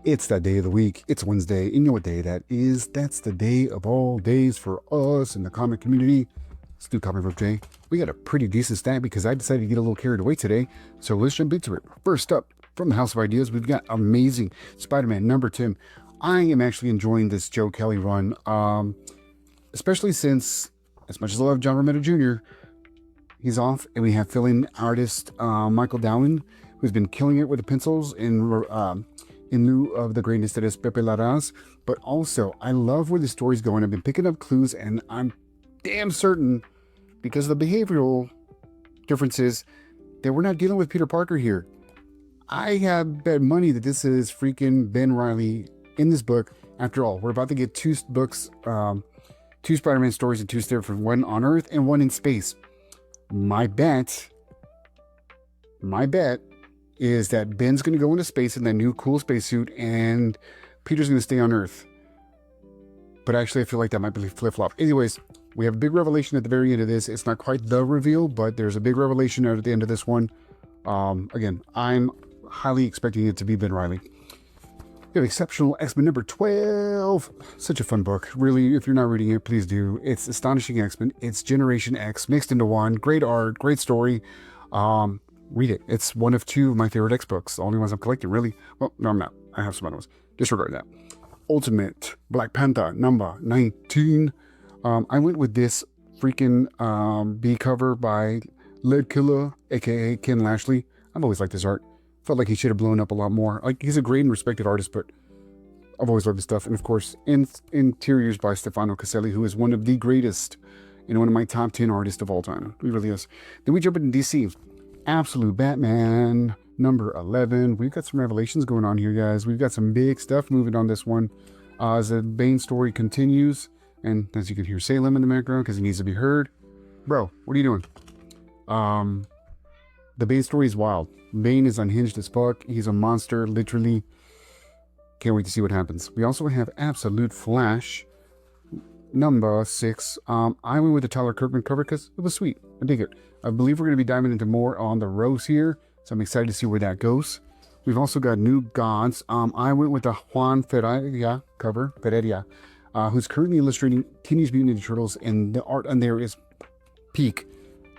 It's that day of the week. It's Wednesday. And you know what day that is? That's the day of all days for us in the comic community. Let's do Comic Book Day. We got a pretty decent stack because I decided to get a little carried away today. So let's jump into it. First up, from the House of Ideas, we've got Amazing Spider-Man number 10. I am actually enjoying this Joe Kelly run, especially since, as much as I love John Romita Jr., he's off, and we have fill-in artist Michael Dowling, who's been killing it with the pencils in lieu of the greatness that is Pepe Larraz. But also, I love where the story's going. I've been picking up clues, and I'm damn certain, because of the behavioral differences, that we're not dealing with Peter Parker here. I have bet money that this is freaking Ben Reilly in this book. After all, we're about to get two books, two Spider-Man stories and two different, one on Earth and one in space. My bet is that Ben's going to go into space in that new cool spacesuit and Peter's going to stay on Earth. But actually, I feel like that might be flip-flop. Anyways, we have a big revelation at the very end of this. It's not quite the reveal, but there's a big revelation at the end of this one. Again, I'm highly expecting it to be Ben Reilly. We have Exceptional X-Men number 12. Such a fun book. Really, if you're not reading it, please do. It's Astonishing X-Men. It's Generation X mixed into one. Great art, great story. Read it. It's one of two of my favorite X books. The only ones I'm collecting, really. Well, no, I'm not. I have some other ones. Disregard that. Ultimate Black Panther number 19. I went with this freaking B cover by Lead Killer, aka Ken Lashley. I've always liked his art. Felt like he should have blown up a lot more. Like, he's a great and respected artist, but I've always loved his stuff. And of course, interiors by Stefano Caselli, who is one of the greatest and one of my top 10 artists of all time. He really is. Then we jump into DC. Absolute Batman number 11. We've got some revelations going on here, guys. We've got some big stuff moving on this one. As the Bane story continues, and as you can hear Salem in the background because he needs to be heard. Bro, what are you doing? The Bane story is wild. Bane is unhinged as fuck. He's a monster, literally. Can't wait to see what happens. We also have Absolute Flash number 6. I went with the Tyler Kirkman cover because it was sweet. I dig it. I believe we're going to be diving into more on the Rose here, so I'm excited to see where that goes. We've also got New Gods. I went with the Juan Ferreira cover, who's currently illustrating Teenage Mutant Ninja Turtles, and the art on there is peak.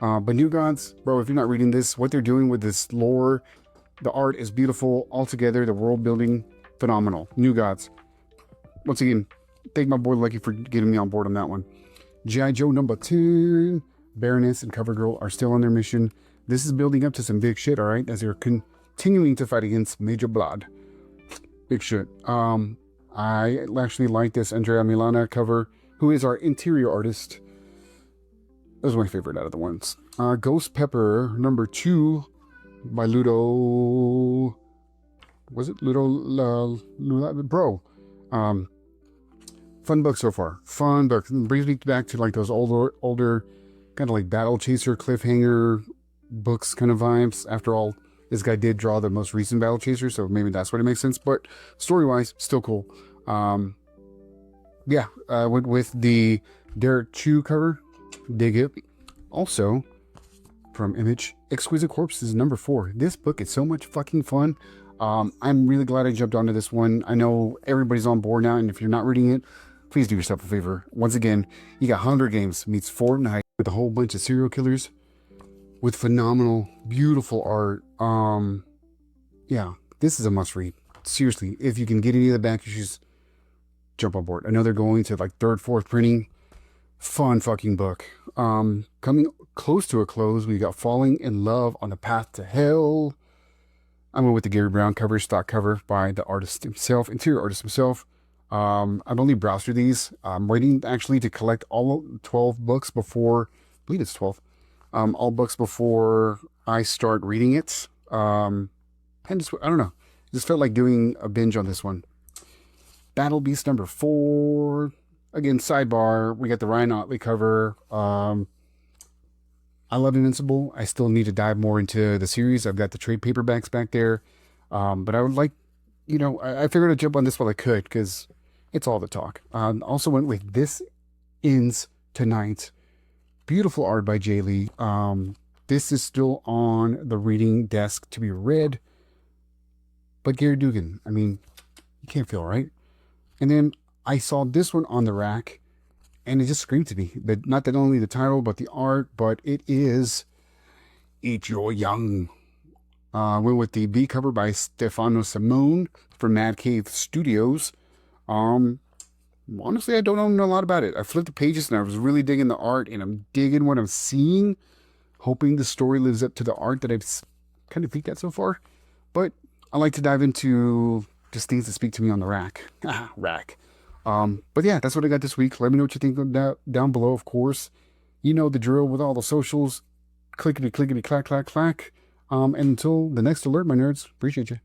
But New Gods, bro, if you're not reading this, what they're doing with this lore, the art is beautiful altogether, the world building, phenomenal. New Gods. Once again, thank my boy Lucky for getting me on board on that one. G.I. Joe number 10. Baroness and CoverGirl are still on their mission. This is building up to some big shit, alright, as they're continuing to fight against Major Blood. Big shit. I actually like this Andrea Milana cover, who is our interior artist. That was my favorite out of the ones. Ghost Pepper number 2 by Ludo. Was it Ludo? Bro. Fun book so far. Fun book. Brings me back to like those older kind of like Battle Chaser, Cliffhanger books kind of vibes. After all, this guy did draw the most recent Battle Chaser, so maybe that's what it makes sense. But story-wise, still cool. Yeah, I went with the Derek Chu cover. Dig it. Also, from Image, Exquisite Corpses number 4. This book is so much fucking fun. I'm really glad I jumped onto this one. I know everybody's on board now, and if you're not reading it, please do yourself a favor. Once again, you got Hunger Games meets Fortnite with a whole bunch of serial killers with phenomenal, beautiful art. Yeah, this is a must read. Seriously, if you can get any of the back issues, jump on board. I know they're going to like 3rd, 4th printing. Fun fucking book. Coming close to a close, we got Falling in Love on the Path to Hell. I went with the Gary Brown cover, stock cover by the artist himself, interior artist himself. I've only browsed through these. I'm waiting actually to collect all 12 books before, I believe it's 12, all books before I start reading it. And just, I don't know, just felt like doing a binge on this one. Battle Beast number 4. Again, sidebar, we got the Ryan Otley cover. I love Invincible. I still need to dive more into the series. I've got the trade paperbacks back there. But I would like, I figured I'd jump on this while I could because it's all the talk. Also went with This Ends Tonight. Beautiful art by Jay Lee. This is still on the reading desk to be read. But Gary Dugan, I mean, can't feel right. And then I saw this one on the rack, and it just screamed to me. But not that only the title, but the art, but it is Eat Your Young. Went with the B cover by Stefano Simone from Mad Cave Studios. Honestly, I don't know a lot about it. I flipped the pages and I was really digging the art, and I'm digging what I'm seeing, hoping the story lives up to the art that I've kind of peeked at so far. But I like to dive into just things that speak to me on the rack. Rack. But yeah, that's what I got this week. Let me know what you think down below, of course. You know the drill with all the socials. Clickety, clickety, clack, clack, clack. And until the next alert, my nerds, appreciate you.